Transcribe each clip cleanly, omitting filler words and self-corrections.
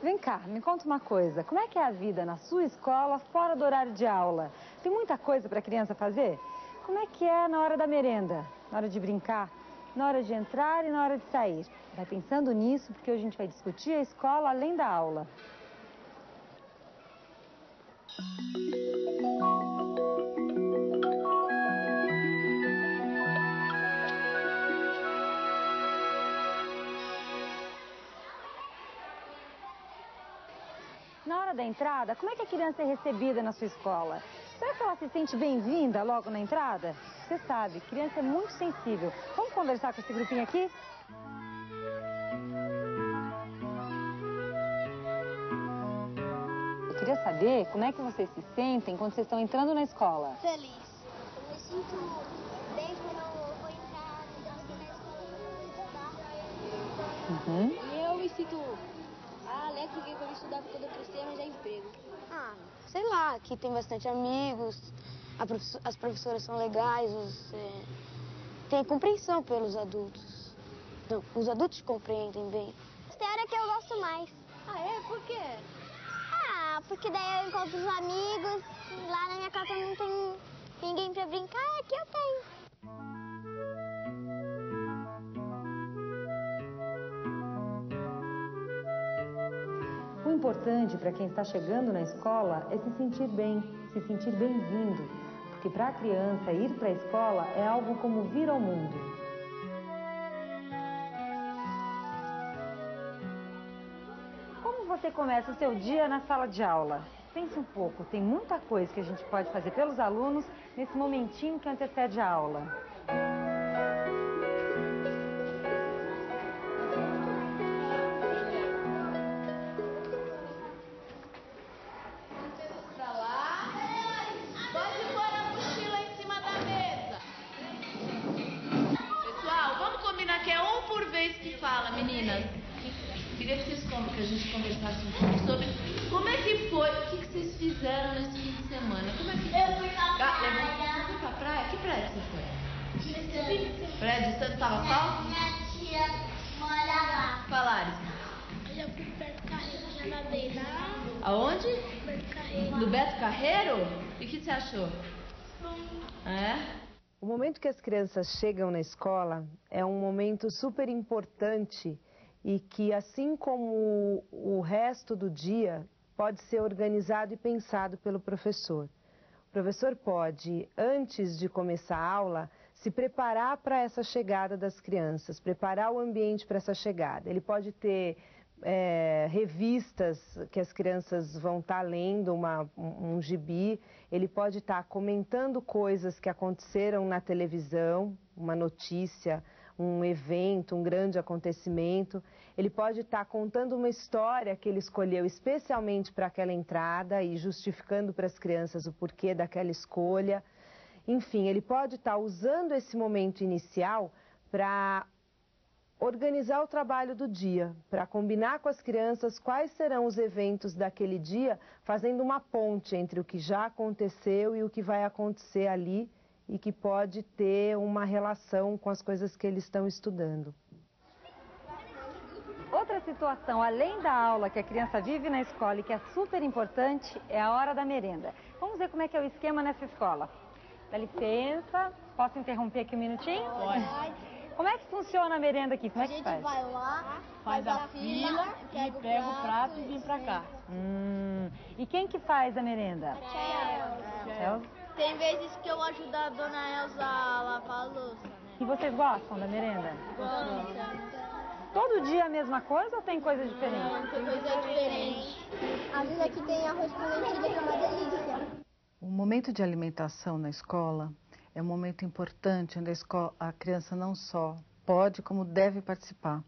Vem cá, me conta uma coisa. Como é que é a vida na sua escola fora do horário de aula? Tem muita coisa para a criança fazer? Como é que é na hora da merenda? Na hora de brincar? Na hora de entrar e na hora de sair? Vai pensando nisso, porque hoje a gente vai discutir a escola além da aula. Na hora da entrada, como é que a criança é recebida na sua escola? Será que ela se sente bem-vinda logo na entrada? Você sabe, criança é muito sensível. Vamos conversar com esse grupinho aqui? Eu queria saber como é que vocês se sentem quando vocês estão entrando na escola. Feliz. Eu me sinto bem quando eu vou entrar assim, na escola e vou estudar. E eu me sinto alegre porque quando eu estudar, quando eu crescer, arranjar emprego. Sei lá, aqui tem bastante amigos, as professoras são legais, tem compreensão pelos adultos. Não, os adultos compreendem bem. História que eu gosto mais. Ah, é? Por quê? Porque daí eu encontro os amigos, lá na minha casa não tem ninguém pra brincar, aqui eu tenho. O importante para quem está chegando na escola é se sentir bem, se sentir bem-vindo. Porque para a criança ir para a escola é algo como vir ao mundo. Como você começa o seu dia na sala de aula? Pense um pouco, tem muita coisa que a gente pode fazer pelos alunos nesse momentinho que antecede a aula. Que é um por vez que fala, meninas. Queria que a gente conversasse um pouco sobre como é que foi, o que vocês fizeram nesse fim de semana. Como é que foi? Eu fui pra praia. Você foi pra praia? Que praia que você foi? Praia de Santo tava só? Minha tia mora lá. Falares. Eu fui pro Beto Carreiro, já nadei lá. Aonde? Beto Carreiro. No Beto Carreiro? E o que você achou? É? O momento que as crianças chegam na escola é um momento super importante e que, assim como o resto do dia, pode ser organizado e pensado pelo professor. O professor pode, antes de começar a aula, se preparar para essa chegada das crianças, preparar o ambiente para essa chegada. Ele pode ter revistas que as crianças vão estar lendo, um gibi, ele pode estar comentando coisas que aconteceram na televisão, uma notícia, um evento, um grande acontecimento. Ele pode estar contando uma história que ele escolheu especialmente para aquela entrada e justificando para as crianças o porquê daquela escolha. Enfim, ele pode estar usando esse momento inicial para organizar o trabalho do dia, para combinar com as crianças quais serão os eventos daquele dia, fazendo uma ponte entre o que já aconteceu e o que vai acontecer ali e que pode ter uma relação com as coisas que eles estão estudando. Outra situação, além da aula que a criança vive na escola e que é super importante, é a hora da merenda. Vamos ver como é que é o esquema nessa escola. Dá licença, posso interromper aqui um minutinho? Pode. Como é que funciona a merenda aqui? Como é A que gente faz? vai lá, faz a fila e pega o prato e vem pra cá. E quem que faz a merenda? Elza. Tem vezes que eu ajudo a dona Elza a lavar a louça, né? E vocês gostam da merenda? Gosto. Todo dia a mesma coisa ou tem coisa diferente? Tem coisa diferente. Às vezes aqui tem arroz com lentilha, que é uma delícia. O momento de alimentação na escola é um momento importante onde a criança não só pode, como deve participar.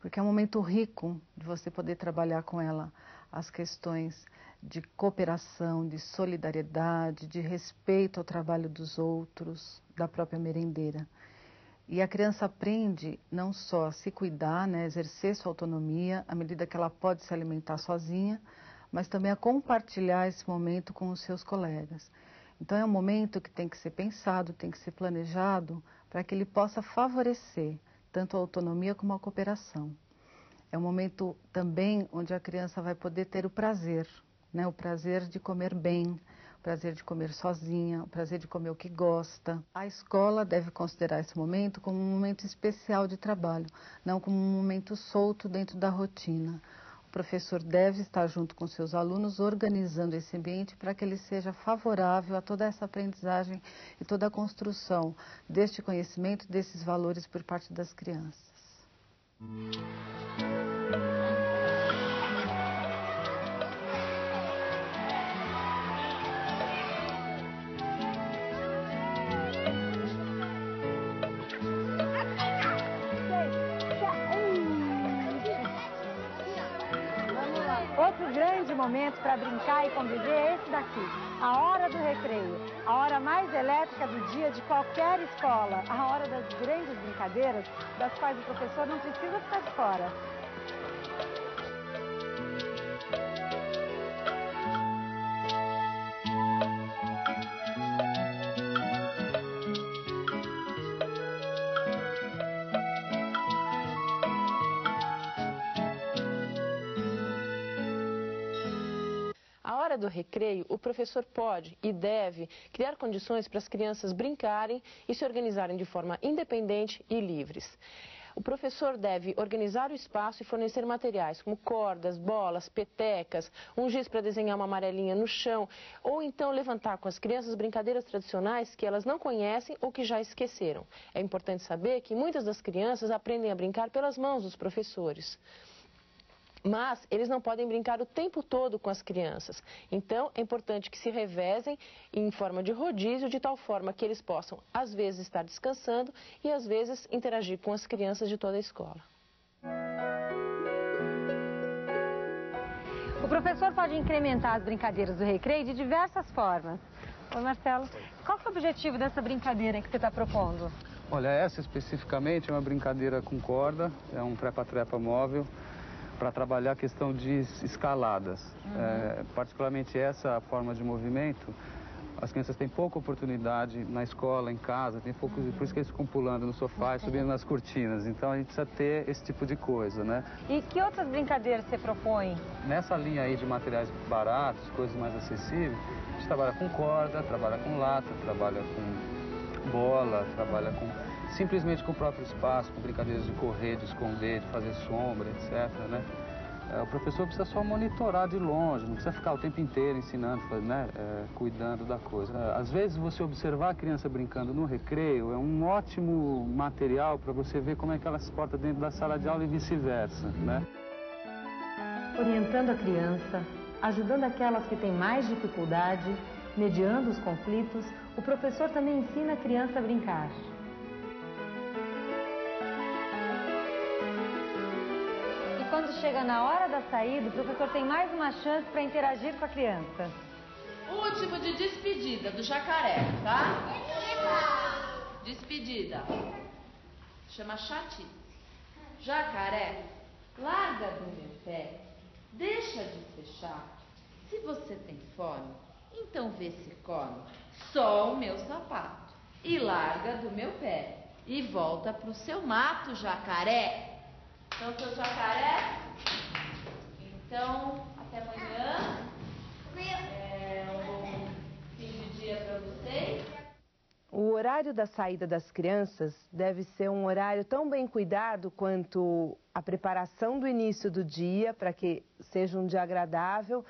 Porque é um momento rico de você poder trabalhar com ela as questões de cooperação, de solidariedade, de respeito ao trabalho dos outros, da própria merendeira. E a criança aprende não só a se cuidar, né, exercer sua autonomia, à medida que ela pode se alimentar sozinha, mas também a compartilhar esse momento com os seus colegas. Então é um momento que tem que ser pensado, tem que ser planejado, para que ele possa favorecer tanto a autonomia como a cooperação. É um momento também onde a criança vai poder ter o prazer, né? O prazer de comer bem, o prazer de comer sozinha, o prazer de comer o que gosta. A escola deve considerar esse momento como um momento especial de trabalho, não como um momento solto dentro da rotina. O professor deve estar junto com seus alunos, organizando esse ambiente para que ele seja favorável a toda essa aprendizagem e toda a construção deste conhecimento, desses valores por parte das crianças. Outro grande momento para brincar e conviver é esse daqui, a hora do recreio, a hora mais elétrica do dia de qualquer escola, a hora das grandes brincadeiras, das quais o professor não precisa ficar de fora. Na hora do recreio, o professor pode e deve criar condições para as crianças brincarem e se organizarem de forma independente e livres. O professor deve organizar o espaço e fornecer materiais como cordas, bolas, petecas, um giz para desenhar uma amarelinha no chão, ou então levantar com as crianças brincadeiras tradicionais que elas não conhecem ou que já esqueceram. É importante saber que muitas das crianças aprendem a brincar pelas mãos dos professores. Mas eles não podem brincar o tempo todo com as crianças. Então, é importante que se revezem em forma de rodízio, de tal forma que eles possam, às vezes, estar descansando e, às vezes, interagir com as crianças de toda a escola. O professor pode incrementar as brincadeiras do recreio de diversas formas. Oi, Marcelo. Qual que é o objetivo dessa brincadeira que você está propondo? Olha, essa especificamente é uma brincadeira com corda, é um trepa-trepa móvel, para trabalhar a questão de escaladas. Particularmente essa forma de movimento, as crianças têm pouca oportunidade na escola, em casa, tem pouco, por isso que eles ficam pulando no sofá e subindo nas cortinas. Então a gente precisa ter esse tipo de coisa, né? E que outras brincadeiras você propõe? Nessa linha aí de materiais baratos, coisas mais acessíveis, a gente trabalha com corda, trabalha com lata, trabalha com bola, trabalha com simplesmente com o próprio espaço, com brincadeiras de correr, de esconder, de fazer sombra, etc., né? O professor precisa só monitorar de longe, não precisa ficar o tempo inteiro ensinando, né? Cuidando da coisa. Às vezes você observar a criança brincando no recreio é um ótimo material para você ver como é que ela se porta dentro da sala de aula e vice-versa, né? Orientando a criança, ajudando aquelas que têm mais dificuldade, mediando os conflitos, o professor também ensina a criança a brincar. Quando chega na hora da saída, o professor tem mais uma chance para interagir com a criança. Último de despedida do jacaré, tá? Despedida. Chama chatice. Jacaré, larga do meu pé, deixa de fechar. Se você tem fome, então vê se come só o meu sapato. E larga do meu pé e volta pro seu mato, jacaré. Então, seu jacaré, então, até amanhã, um bom fim de dia para vocês. O horário da saída das crianças deve ser um horário tão bem cuidado quanto a preparação do início do dia, para que seja um dia agradável,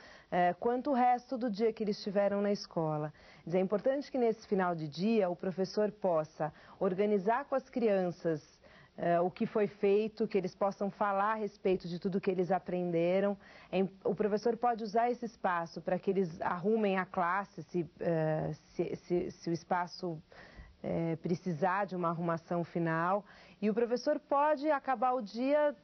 quanto o resto do dia que eles estiveram na escola. É importante que nesse final de dia o professor possa organizar com as crianças o que foi feito, que eles possam falar a respeito de tudo que eles aprenderam. O professor pode usar esse espaço para que eles arrumem a classe, se o espaço precisar de uma arrumação final. E o professor pode acabar o dia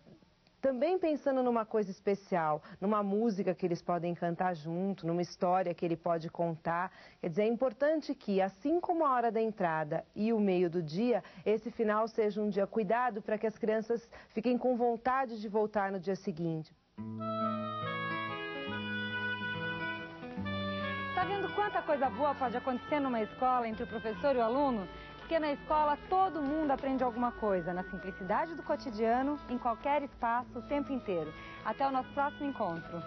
também pensando numa coisa especial, numa música que eles podem cantar junto, numa história que ele pode contar. Quer dizer, é importante que, assim como a hora da entrada e o meio do dia, esse final seja um dia cuidado para que as crianças fiquem com vontade de voltar no dia seguinte. Está vendo quanta coisa boa pode acontecer numa escola entre o professor e o aluno? Porque na escola todo mundo aprende alguma coisa, na simplicidade do cotidiano, em qualquer espaço, o tempo inteiro. Até o nosso próximo encontro.